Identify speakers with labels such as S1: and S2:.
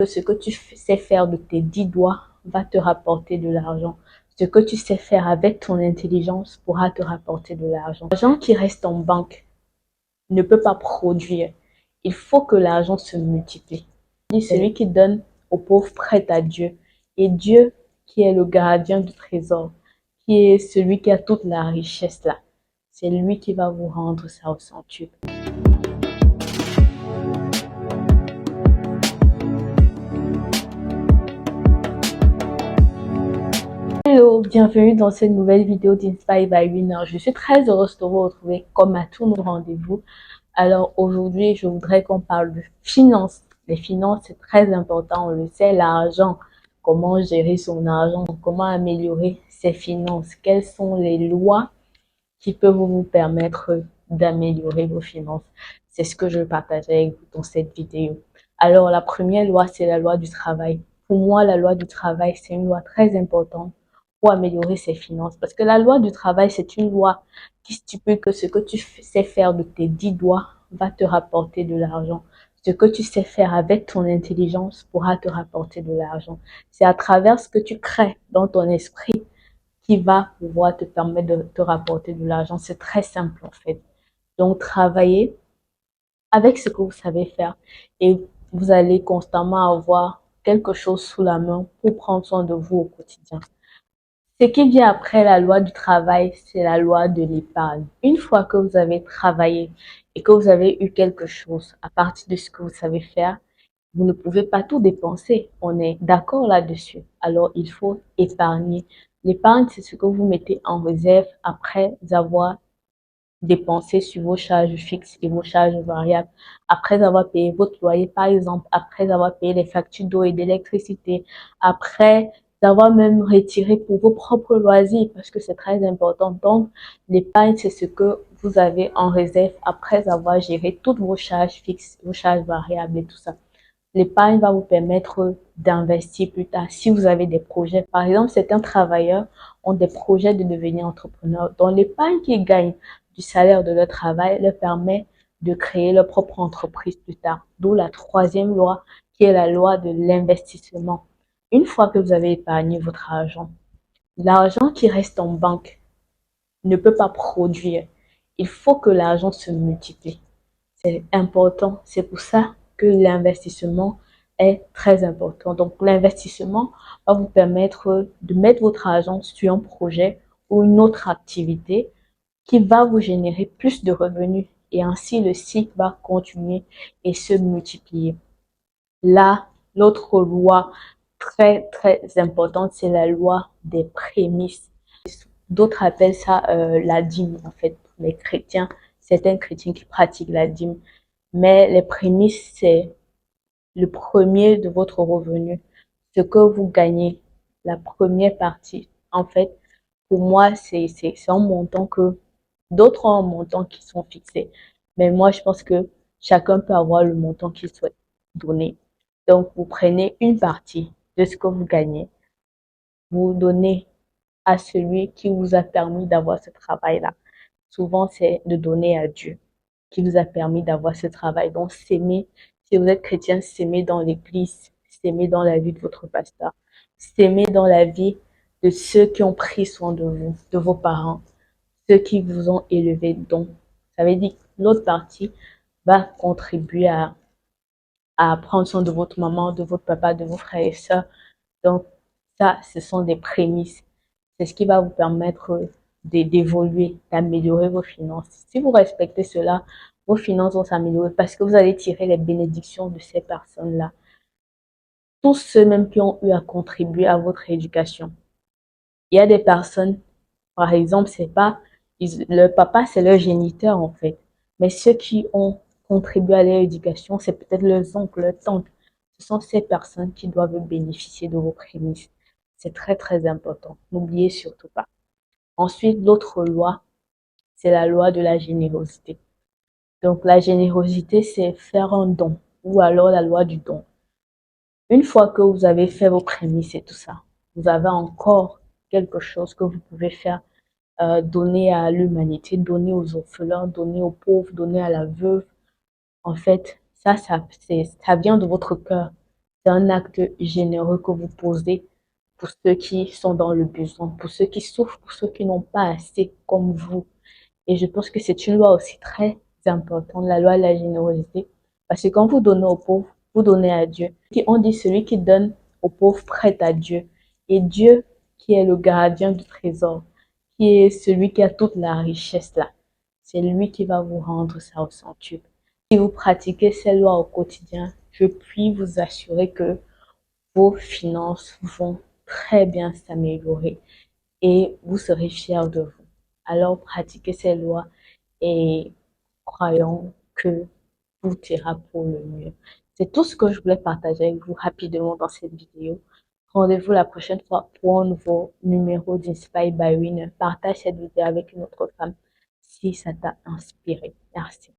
S1: Ce que tu sais faire de tes 10 doigts va te rapporter de l'argent. Ce que tu sais faire avec ton intelligence pourra te rapporter de l'argent. L'argent qui reste en banque ne peut pas produire. Il faut que l'argent se multiplie. Celui qui donne aux pauvres prête à Dieu. Et Dieu, qui est le gardien du trésor, qui est celui qui a toute la richesse là, c'est lui qui va vous rendre ça au centuple. Hello, bienvenue dans cette nouvelle vidéo d'Inspire by Winner. Je suis très heureuse de vous retrouver comme à tous nos rendez-vous. Alors aujourd'hui, je voudrais qu'on parle de finances. Les finances, c'est très important, on le sait, l'argent, comment gérer son argent, comment améliorer ses finances, quelles sont les lois qui peuvent vous permettre d'améliorer vos finances. C'est ce que je partage avec vous dans cette vidéo. Alors la première loi, c'est la loi du travail. Pour moi, la loi du travail, c'est une loi très importante pour améliorer ses finances. Parce que la loi du travail, c'est une loi qui stipule que ce que tu sais faire de tes 10 doigts va te rapporter de l'argent. Ce que tu sais faire avec ton intelligence pourra te rapporter de l'argent. C'est à travers ce que tu crées dans ton esprit qui va pouvoir te permettre de te rapporter de l'argent. C'est très simple en fait. Donc, travaillez avec ce que vous savez faire et vous allez constamment avoir quelque chose sous la main pour prendre soin de vous au quotidien. Ce qui vient après la loi du travail, c'est la loi de l'épargne. Une fois que vous avez travaillé et que vous avez eu quelque chose à partir de ce que vous savez faire, vous ne pouvez pas tout dépenser. On est d'accord là-dessus. Alors, il faut épargner. L'épargne, c'est ce que vous mettez en réserve après avoir dépensé sur vos charges fixes et vos charges variables. Après avoir payé votre loyer, par exemple, après avoir payé les factures d'eau et d'électricité, après avoir même retiré pour vos propres loisirs, parce que c'est très important. Donc, l'épargne, c'est ce que vous avez en réserve après avoir géré toutes vos charges fixes, vos charges variables et tout ça. L'épargne va vous permettre d'investir plus tard si vous avez des projets. Par exemple, certains travailleurs ont des projets de devenir entrepreneurs. Donc, l'épargne qu'ils gagnent du salaire de leur travail leur permet de créer leur propre entreprise plus tard. D'où la troisième loi qui est la loi de l'investissement. Une fois que vous avez épargné votre argent, l'argent qui reste en banque ne peut pas produire. Il faut que l'argent se multiplie. C'est important. C'est pour ça que l'investissement est très important. Donc, l'investissement va vous permettre de mettre votre argent sur un projet ou une autre activité qui va vous générer plus de revenus et ainsi le cycle va continuer et se multiplier. Là, l'autre loi très importante, c'est la loi des prémices. D'autres appellent ça la dîme en fait. Les chrétiens, certains chrétiens qui pratiquent la dîme. Mais les prémices, c'est le premier de votre revenu. Ce que vous gagnez, la première partie. En fait, pour moi, c'est un montant que d'autres ont un montant qui sont fixés. Mais moi, je pense que chacun peut avoir le montant qu'il souhaite donner. Donc, vous prenez une partie de ce que vous gagnez, vous donnez à celui qui vous a permis d'avoir ce travail-là. Souvent, c'est de donner à Dieu qui vous a permis d'avoir ce travail. Donc, s'aimer, si vous êtes chrétien, s'aimer dans l'église, s'aimer dans la vie de votre pasteur, s'aimer dans la vie de ceux qui ont pris soin de vous, de vos parents, ceux qui vous ont élevé. Donc, ça veut dire que l'autre partie va contribuer à prendre soin de votre maman, de votre papa, de vos frères et sœurs. Donc, ça, ce sont des prémices. C'est ce qui va vous permettre d'évoluer, d'améliorer vos finances. Si vous respectez cela, vos finances vont s'améliorer parce que vous allez tirer les bénédictions de ces personnes-là. Tous ceux même qui ont eu à contribuer à votre éducation. Il y a des personnes, par exemple, c'est pas, le papa, c'est leur géniteur en fait. Mais ceux qui ont contribué à leur éducation, c'est peut-être leurs oncles, leurs tantes. Ce sont ces personnes qui doivent bénéficier de vos prémices. C'est très important. N'oubliez surtout pas. Ensuite, l'autre loi, c'est la loi de la générosité. Donc, la générosité, c'est faire un don ou alors la loi du don. Une fois que vous avez fait vos prémices et tout ça, vous avez encore quelque chose que vous pouvez faire, donner à l'humanité, donner aux orphelins, donner aux pauvres, donner à la veuve. En fait, ça vient de votre cœur. C'est un acte généreux que vous posez pour ceux qui sont dans le besoin, pour ceux qui souffrent, pour ceux qui n'ont pas assez comme vous. Et je pense que c'est une loi aussi très importante, la loi de la générosité. Parce que quand vous donnez aux pauvres, vous donnez à Dieu. On dit celui qui donne aux pauvres prête à Dieu. Et Dieu, qui est le gardien du trésor, qui est celui qui a toute la richesse là, c'est lui qui va vous rendre ça au centuple. Si vous pratiquez ces lois au quotidien, je puis vous assurer que vos finances vont très bien s'améliorer et vous serez fiers de vous. Alors pratiquez ces lois et croyons que tout ira pour le mieux. C'est tout ce que je voulais partager avec vous rapidement dans cette vidéo. Rendez-vous la prochaine fois pour un nouveau numéro d'Inspire by Win. Partage cette vidéo avec une autre femme si ça t'a inspiré. Merci.